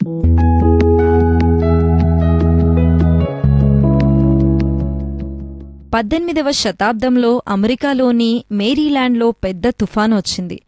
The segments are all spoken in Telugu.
18వ శతాబ్దంలో అమెరికాలోని మేరీల్యాండ్లో పెద్ద తుఫాను వచ్చింది.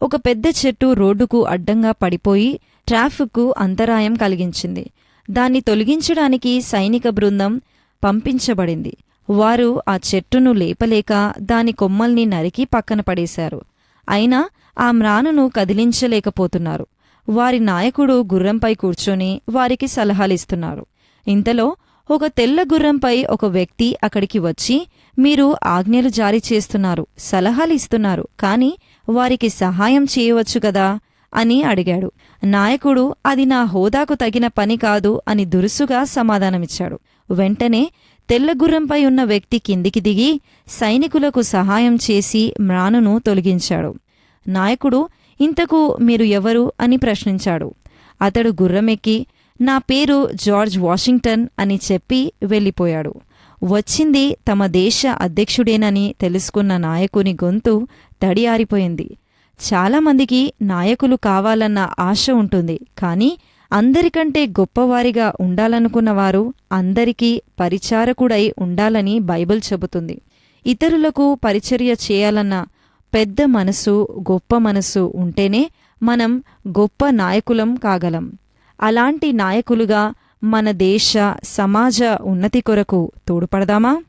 ఒక పెద్ద చెట్టు రోడ్డుకు అడ్డంగా పడిపోయి ట్రాఫిక్కు అంతరాయం కలిగించింది. దాన్ని తొలగించడానికి సైనిక బృందం పంపించబడింది. వారు ఆ చెట్టును లేపలేక దాని కొమ్మల్ని నరికి పక్కన పడేశారు. అయినా ఆ మ్రానును కదిలించలేకపోతున్నారు. వారి నాయకుడు గుర్రంపై కూర్చొని వారికి సలహాలిస్తున్నారు. ఇంతలో ఒక తెల్ల గుర్రంపై ఒక వ్యక్తి అక్కడికి వచ్చి, మీరు ఆజ్ఞలు జారీ చేస్తున్నారు, సలహాలిస్తున్నారు, కాని వారికి సహాయం చేయవచ్చు కదా అని అడిగాడు. నాయకుడు అది నా హోదాకు తగిన పని కాదు అని దురుసుగా సమాధానమిచ్చాడు. వెంటనే తెల్లగుర్రంపై ఉన్న వ్యక్తి కిందికి దిగి సైనికులకు సహాయం చేసి మ్రానును తొలగించాడు. నాయకుడు, ఇంతకు మీరు ఎవరు అని ప్రశ్నించాడు. అతడు గుర్రమెక్కి, నా పేరు జార్జ్ వాషింగ్టన్ అని చెప్పి వెళ్ళిపోయాడు. వచ్చింది తమ దేశ అధ్యక్షుడేనని తెలుసుకున్న నాయకుని గొంతు తడియారిపోయింది. చాలామందికి నాయకులు కావాలన్న ఆశ ఉంటుంది, కానీ అందరికంటే గొప్పవారిగా ఉండాలనుకున్నవారు అందరికీ పరిచారకుడై ఉండాలని బైబిల్ చెబుతుంది. ఇతరులకు పరిచర్య చేయాలన్న పెద్ద మనసు, గొప్ప మనసు ఉంటేనే మనం గొప్ప నాయకులం కాగలం. అలాంటి నాయకులుగా మన దేశ, సమాజ ఉన్నతి కొరకు తోడ్పడదామా?